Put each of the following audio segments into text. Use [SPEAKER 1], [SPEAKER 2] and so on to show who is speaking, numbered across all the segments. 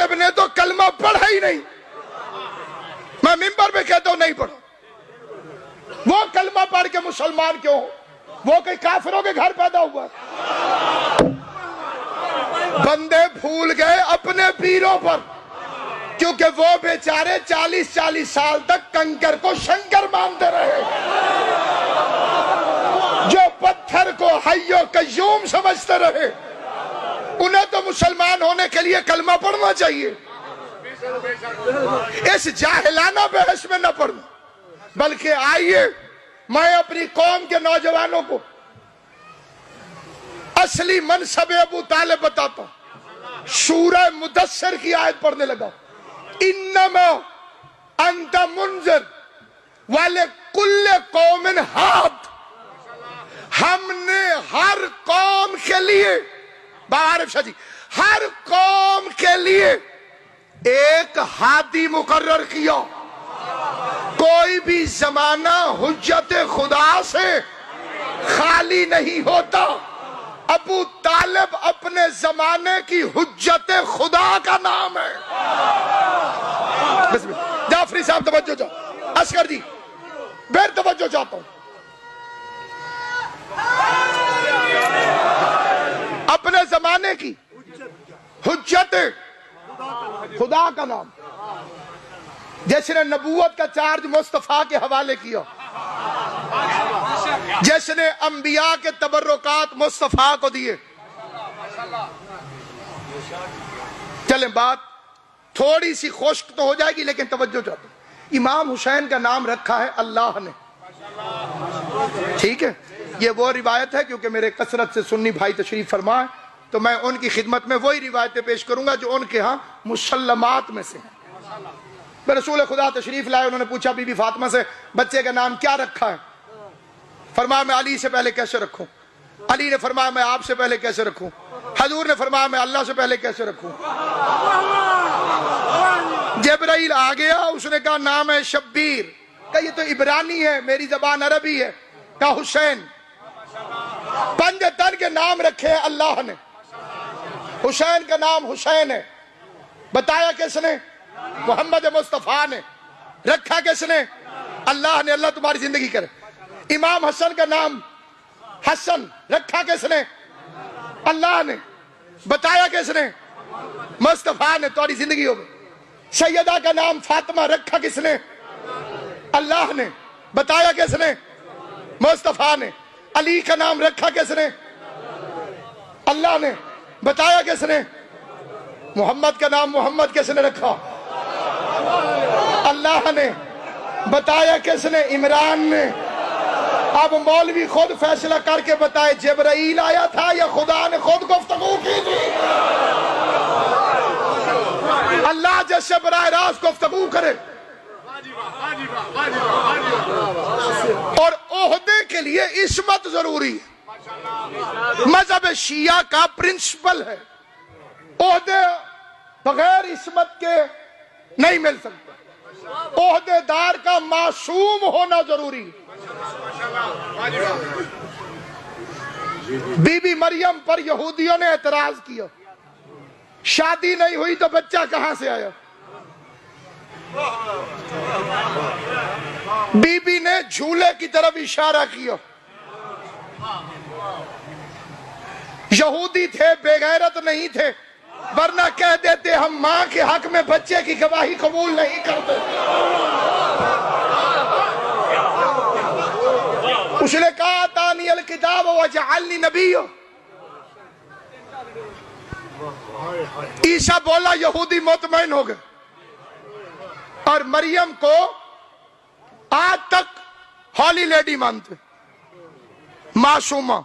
[SPEAKER 1] طالب نے تو کلمہ پڑھا ہی نہیں. میں منبر پہ کہتا ہوں نہیں پڑھا. وہ کلمہ پڑھ کے مسلمان کیوں ہو؟ وہ کوئی کافروں کے گھر پیدا ہوا ہے. بندے بھول گئے اپنے پیروں پر، کیونکہ وہ بیچارے 40 سال تک کنکر کو شنکر مانتے رہے، جو پتھر کو حی و قیوم سمجھتے رہے. انہیں تو مسلمان ہونے کے لیے کلمہ پڑھنا چاہیے. اس جاہلانہ بحث میں نہ پڑھنا، بلکہ آئیے میں اپنی قوم کے نوجوانوں کو اصلی منصب ابو طالب بتاتا ہوں. سورہ مدثر کی آیت پڑھنے لگا، انما انت منذر ولکل قوم ہاد. ہم نے ہر قوم کے لیے، عارف شاہ جی، ہر قوم کے لیے ایک ہادی مقرر کیا. کوئی بھی زمانہ حجت خدا سے خالی نہیں ہوتا. ابو طالب اپنے زمانے کی حجت خدا کا نام ہے. جعفری صاحب توجہ چاہو، اصغر جی پھر توجہ چاہتا ہوں. اپنے زمانے کی حجت خدا کا نام، جس نے نبوت کا چارج مصطفیٰ کے حوالے کیا، جس نے انبیاء کے تبرکات مصطفیٰ کو دیے. چلیں بات تھوڑی سی خشک تو ہو جائے گی، لیکن توجہ چاہتا ہوں. امام حسین کا نام رکھا ہے اللہ نے، ٹھیک ہے. یہ وہ روایت ہے، کیونکہ میرے کثرت سے سنی بھائی تشریف فرما ہے تو میں ان کی خدمت میں وہی روایتیں پیش کروں گا جو ان کے ہاں مسلمات میں سے ہیں. رسول خدا تشریف لائے، انہوں نے پوچھا بی بی فاطمہ سے بچے کا نام کیا رکھا ہے؟ فرمایا میں علی سے پہلے کیسے رکھوں؟ علی نے فرمایا میں آپ سے پہلے کیسے رکھوں؟ حضور نے فرمایا میں اللہ سے پہلے کیسے رکھوں؟ جبرائیل آ گیا، اس نے کہا نام ہے شبیر. کہا یہ تو عبرانی ہے، میری زبان عربی ہے. کہا حسین. پنج تن کے نام رکھے ہیں اللہ نے. حسین کا نام حسین ہے، بتایا کس نے؟ محمد مصطفیٰ نے. رکھا کس نے؟ اللہ نے. اللہ تمہاری زندگی کرے. امام حسن کا نام حسن، رکھا کس نے؟ اللہ نے. بتایا کس نے؟ مصطفیٰ نے. تمہاری زندگی ہو گئی. سیدہ کا نام فاطمہ، رکھا کس نے؟ اللہ نے. بتایا کس نے؟ مصطفیٰ نے. علی کا نام رکھا کس نے؟ اللہ نے. بتایا کس نے؟ محمد کا نام محمد کس نے رکھا؟ اللہ نے. بتایا کس نے؟ عمران نے. اب مولوی خود فیصلہ کر کے بتائے جبرائیل آیا تھا یا خدا نے خود گفتگو کی تھی؟ اللہ جیسے براہ راست گفتگو کرے. اور عہدے کے لیے عصمت ضروری ہے. مذہب شیعہ کا پرنسپل ہے عہدے بغیر عصمت کے نہیں مل سکتا. عہدے دار کا معصوم ہونا ضروری ہے. بی بی مریم پر یہودیوں نے اعتراض کیا، شادی نہیں ہوئی تو بچہ کہاں سے آیا؟ بی بی نے جھولے کی طرف اشارہ کیا. یہودی تھے، بے غیرت نہیں تھے، ورنہ کہہ دیتے ہم ماں کے حق میں بچے کی گواہی قبول نہیں کرتے. اس نے کہا آتانی الکتاب وجعلنی نبی. عیسیٰ بولا، یہودی مطمئن ہو گئے. اور مریم کو آج تک ہولی لیڈی مانتے. معصومہ.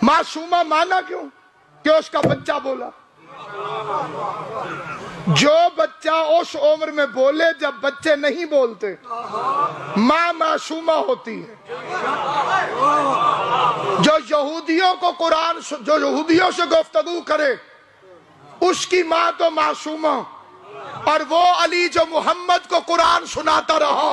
[SPEAKER 1] معصومہ مانا کیوں؟ کہ اس کا بچہ بولا. جو بچہ اس عمر میں بولے جب بچے نہیں بولتے، ماں معصومہ ہوتی ہے. جو یہودیوں کو قرآن، جو یہودیوں سے گفتگو کرے، اس کی ماں تو معصومہ. اور وہ علی جو محمد کو قرآن سناتا رہا،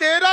[SPEAKER 1] 13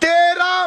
[SPEAKER 1] 13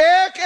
[SPEAKER 1] 1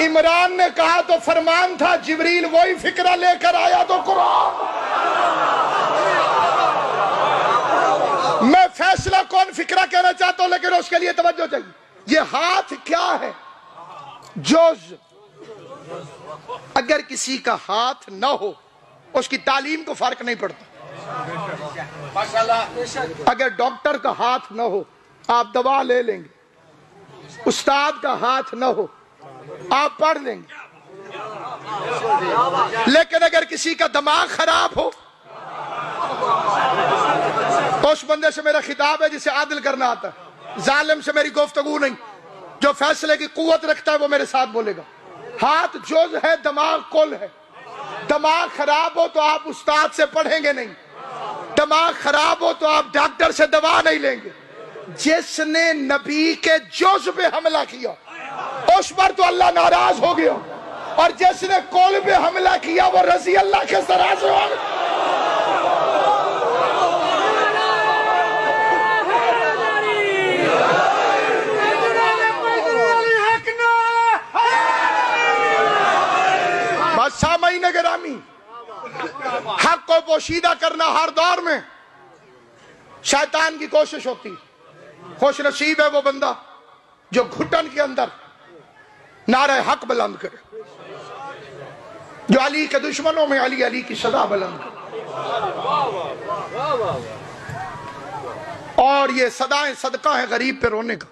[SPEAKER 1] عمران نے کہا تو فرمان تھا، جبریل وہی فکرہ لے کر آیا تو قرآن۔ میں فیصلہ کون فکرہ کہنا چاہتا ہوں، لیکن اس کے لیے توجہ چاہیے۔ یہ ہاتھ کیا ہے؟ جوز۔ اگر کسی کا ہاتھ نہ ہو اس کی تعلیم کو فرق نہیں پڑتا۔ اگر ڈاکٹر کا ہاتھ نہ ہو آپ دوا لے لیں گے، استاد کا ہاتھ نہ ہو آپ پڑھ لیں گے، لیکن اگر کسی کا دماغ خراب ہو تو اس بندے سے میرا خطاب ہے جسے عادل کرنا آتا ہے۔ ظالم سے میری گفتگو نہیں، جو فیصلے کی قوت رکھتا ہے وہ میرے ساتھ بولے گا۔ ہاتھ جز ہے، دماغ کل ہے۔ دماغ خراب ہو تو آپ استاد سے پڑھیں گے نہیں، دماغ خراب ہو تو آپ ڈاکٹر سے دوا نہیں لیں گے۔ جس نے نبی کے جز پہ حملہ کیا اس پر تو اللہ ناراض ہو گیا، اور جس نے کل پہ حملہ کیا وہ رضی اللہ کے ذرا سے ہو گیا۔ سامعین گرامی، حق کو پوشیدہ کرنا ہر دور میں شیطان کی کوشش ہوتی۔ خوش نصیب ہے وہ بندہ جو گھٹن کے اندر نعرہ حق بلند کرے، جو علی کے دشمنوں میں علی علی کی صدا بلند کرے۔ اور یہ صدائیں صدقہ ہے غریب پہ رونے کا۔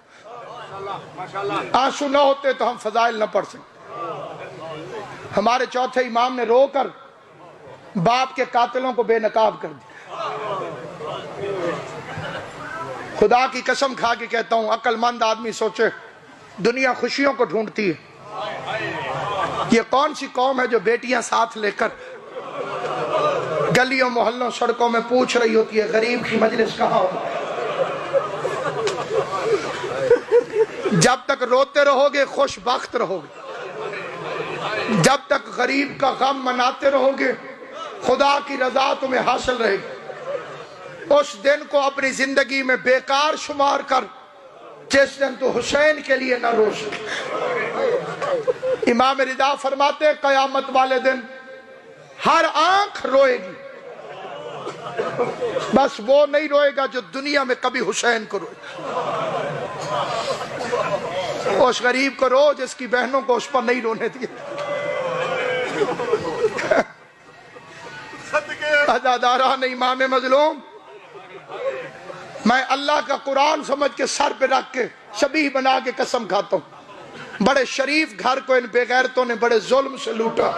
[SPEAKER 1] آنسو نہ ہوتے تو ہم فضائل نہ پڑھ سکتے۔ ہمارے چوتھے امام نے رو کر باپ کے قاتلوں کو بے نقاب کر دیا۔ خدا کی قسم کھا کے کہتا ہوں، عقل مند آدمی سوچے، دنیا خوشیوں کو ڈھونڈتی ہے، یہ کون سی قوم ہے جو بیٹیاں ساتھ لے کر گلیوں محلوں سڑکوں میں پوچھ رہی ہوتی ہے غریب کی مجلس کہاں ہو؟ جب تک روتے رہو گے خوش بخت رہو گے، جب تک غریب کا غم مناتے رہو گے خدا کی رضا تمہیں حاصل رہے گی۔ اس دن کو اپنی زندگی میں بیکار شمار کر جس دن تو حسین کے لیے نہ رو سکے۔ امام رضا فرماتے قیامت والے دن ہر آنکھ روئے گی، بس وہ نہیں روئے گا جو دنیا میں کبھی حسین کو روئے گا۔ اس غریب کو رو جس کی بہنوں کو اس پر نہیں رونے دیے۔ عزاداران امام مظلوم، میں اللہ کا قرآن سمجھ کے سر پہ رکھ کے شبیہ بنا کے قسم کھاتا ہوں، بڑے شریف گھر کو ان بے غیرتوں نے بڑے ظلم سے لوٹا۔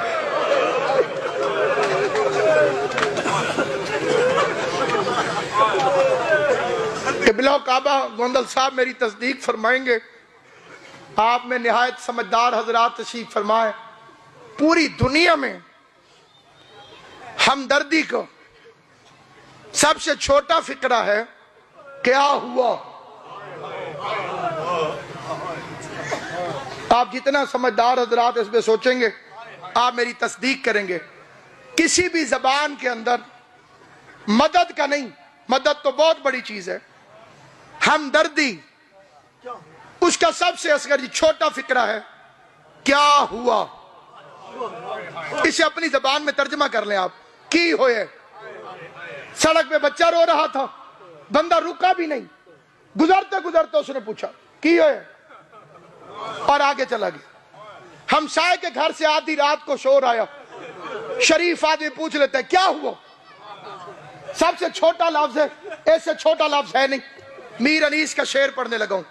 [SPEAKER 1] قبلہ کعبہ گوندل صاحب میری تصدیق فرمائیں گے، آپ میں نہایت سمجھدار حضرات تشریف فرمائے۔ پوری دنیا میں ہمدردی کو سب سے چھوٹا فقرہ ہے کیا ہوا۔ آپ جتنا سمجھدار حضرات اس پہ سوچیں گے آپ میری تصدیق کریں گے۔ کسی بھی زبان کے اندر مدد کا نہیں، مدد تو بہت بڑی چیز ہے، ہمدردی اس کا سب سے اصغر چھوٹا فقرہ ہے کیا ہوا۔ اسے اپنی زبان میں ترجمہ کر لیں آپ، کی ہوئے۔ سڑک پہ بچہ رو رہا تھا، بندہ رکا بھی نہیں، گزرتے گزرتے اس نے پوچھا کی ہوئے، اور آگے چلا گیا۔ ہمسائے کے گھر سے آدھی رات کو شور آیا، شریف آدمی پوچھ لیتے ہیں کیا ہوا۔ سب سے چھوٹا لفظ ہے، ایسے چھوٹا لفظ ہے نہیں۔ میر انیس کا شعر پڑھنے لگا ہوں۔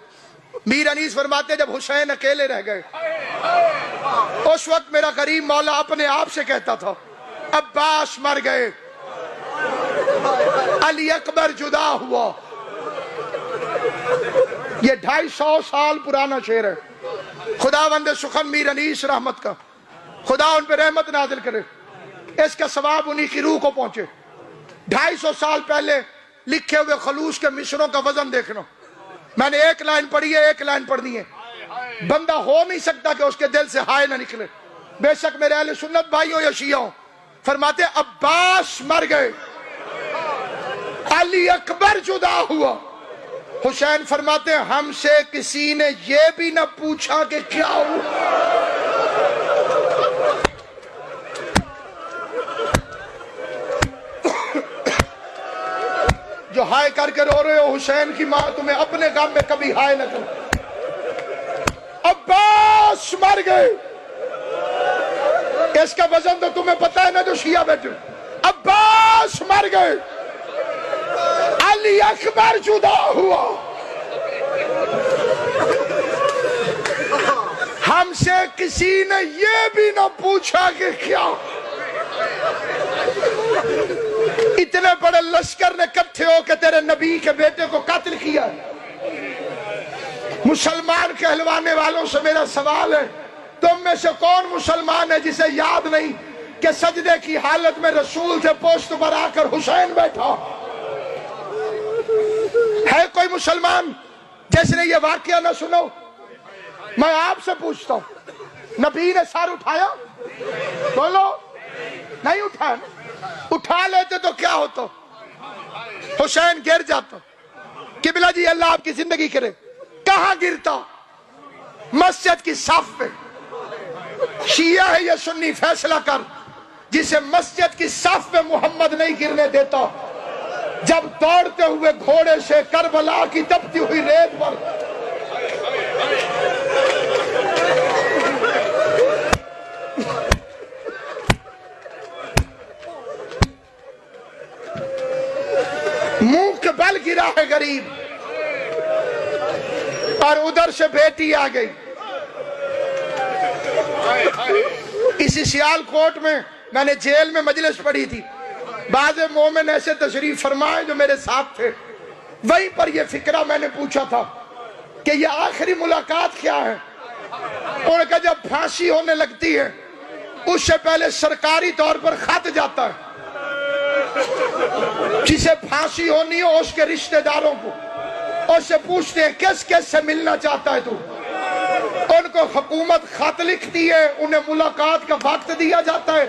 [SPEAKER 1] میر انیس فرماتے جب حسین اکیلے رہ گئے اس وقت میرا غریب مولا اپنے آپ سے کہتا تھا عباس مر گئے، علی اکبر جدا ہوا۔ یہ 250 سال پرانا شعر ہے۔ خداوند سخن میر انیس رحمت کا، خدا ان پہ رحمت نازل کرے، اس کا ثواب انہی کی روح کو پہنچے۔ 250 سال پہلے لکھے ہوئے خلوص کے مصروں کا وزن دیکھنا، میں نے ایک لائن پڑھی ہے، ایک لائن پڑھنی ہے، بندہ ہو نہیں سکتا کہ اس کے دل سے ہائے نہ نکلے۔ بے شک میرے اہل سنت بھائیوں یا شیعوں فرماتے عباس مر گئے، علی اکبر جدا ہوا۔ حسین فرماتے ہم سے کسی نے یہ بھی نہ پوچھا کہ کیا ہوا۔ کر کے رو رہے ہو، حسین کی ماں تمہیں اپنے غم میں کبھی ہائے نہ کر۔ عباس مر گئے، اس کا وزن تو تمہیں پتا ہے نا جو شیعہ بیٹھے۔ عباس مر گئے، علی اکبر جدا ہوا۔ ہم سے کسی نے یہ بھی نہ پوچھا کہ کیا اتنے بڑے لشکر نے کٹھے ہو کے تیرے نبی کے بیٹے کو قتل کیا۔ مسلمان کہلوانے والوں سے میرا سوال ہے، تم میں سے کون مسلمان ہے جسے یاد نہیں کہ سجدے کی حالت میں رسول سے پوشت پر آ کر حسین بیٹھا؟ ہے کوئی مسلمان جس نے یہ واقعہ نہ سنو؟ میں آپ سے پوچھتا ہوں، نبی نے سر اٹھایا؟ بولو، نہیں اٹھایا؟ اٹھا لیتے تو کیا ہوتا؟ حسین گر جاتا۔ قبلہ جی اللہ آپ کی زندگی کرے، کہاں گرتا؟ مسجد کی صف پہ۔ شیعہ ہے یا سنی؟ فیصلہ کر۔ جسے مسجد کی صف پہ محمد نہیں گرنے دیتا، جب دوڑتے ہوئے گھوڑے سے کربلا کی تپتی ہوئی ریت پر منہ کے بل گرا ہے غریب، اور ادھر سے بیٹی آ گئی۔ اسی سیال کوٹ میں نے جیل میں مجلس پڑھی تھی، بعض مومن ایسے تشریف فرمائے جو میرے ساتھ تھے، وہیں پر یہ فکرہ میں نے پوچھا تھا کہ یہ آخری ملاقات کیا ہے؟ اور کہ جب پھانسی ہونے لگتی ہے اس سے پہلے سرکاری طور پر خط جاتا ہے، جسے پھانسی ہونی ہو اس کے رشتہ داروں کو، اور سے پوچھتے ہیں کس کس سے ملنا چاہتا ہے تو؟ ان کو حکومت خط لکھتی ہے، انہیں ملاقات کا وقت دیا جاتا ہے،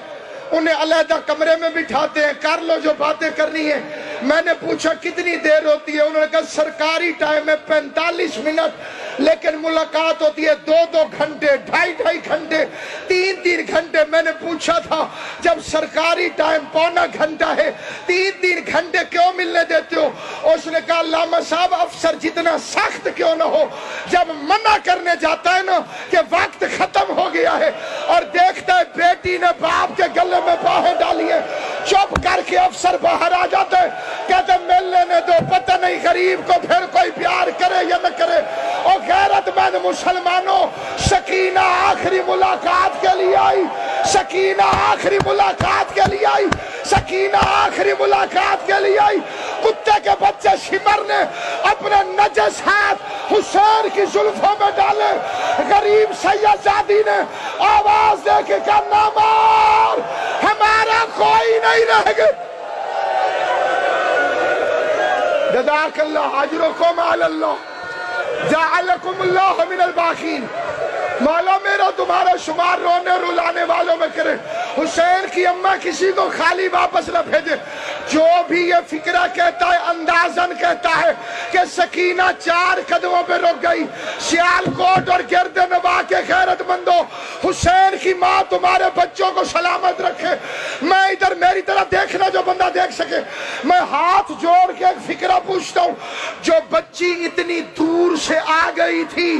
[SPEAKER 1] انہیں علیحدہ کمرے میں بٹھاتے ہیں، کر لو جو باتیں کرنی ہے۔ میں نے پوچھا کتنی دیر ہوتی ہے؟ انہوں نے کہا سرکاری ٹائم ہے 45 منٹ، لیکن ملاقات ہوتی ہے 2-2 گھنٹے، 2.5 گھنٹے، 3-3 گھنٹے۔ میں نے پوچھا تھا جب سرکاری ٹائم پونا گھنٹہ ہے، 3-3 گھنٹے کیوں ملنے دیتے ہو؟ اس نے کہا علامہ صاحب افسر جتنا سخت کیوں نہ ہو، جب منع کرنے جاتا ہے نا کہ وقت ختم ہو گیا ہے اور دیکھتا ہے بیٹی نے باپ کے گلے میں باہیں ڈالی ہیں، چپ کر کے افسر باہر آ جاتے ہیں، کہتے مل لینے دو، پتہ نہیں غریب کو پھر کوئی پیار کرے یا نہ کرے۔ اور غیرت مند مسلمانوں، سکینہ آخری ملاقات کے لیے آئی، سکینہ آخری ملاقات کے لیے آئی، سکینہ آخری ملاقات کے لیے آئی۔ کتے کے بچے شمر نے اپنے نجس ہاتھ حسین کی زلفوں میں ڈالے، غریب سید زادی نے آواز دے کے کہا نہ مار، ہمارا کوئی نہیں رہ گیا۔ جزاک اللہ اجرکم علی اللہ، جعلکم اللہ من الباقین۔ مولا میرا تمہارا شمار رونے رلانے والوں میں کرے۔ حسین کی اماں کسی کو خالی واپس نہ بھیجے۔ جو بھی یہ فکرہ کہتا ہے اندازن کہتا ہے کہ سکینہ 4 قدموں پہ رک گئی، سیالکوٹ اور گرد نواح کے غیرت مندوں، حسین کی ماں تمہارے بچوں کو سلامت رکھے۔ میں ادھر میری طرف دیکھنا جو بندہ دیکھ سکے۔ میں ہاتھ جوڑ کے ایک فکرہ پوچھتا ہوں، جو بچی اتنی دور سے آ گئی تھی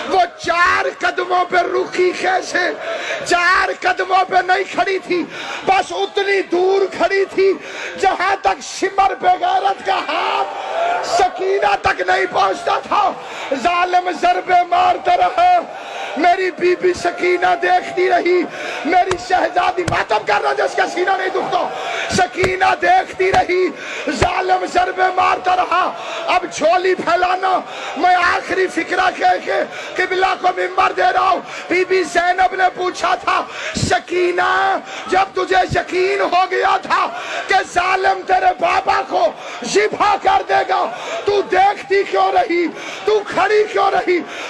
[SPEAKER 1] وہ 4 قدموں پہ رکی کیسے؟ 4 قدموں پہ نہیں کھڑی تھی، بس اتنی دور کھڑی تھی جہاں تک شمر بے غیرت کا ہاتھ سکینہ تک نہیں پہنچتا تھا۔ ظالم ضربے مارتا رہا، میری بی بی سکینہ دیکھتی رہی، میری شہزادی ماتم کر رہا جس کا سینہ نہیں دکھتا، سکینہ دیکھتی رہی، ظالم ضربے مارتا رہا۔ اب جھولی پھیلانا، میں آخری فکرہ کہہ کے قبلہ کو منبر دے رہا ہوں۔ بی بی زینب نے پوچھا تھا سکینہ جب تجھے یقین ہو گیا تھا کہ ظالم تیرے بابا کو ذبح کر دے گا، تو دیکھتی کیوں رہی؟ تو کھڑی کیوں رہی؟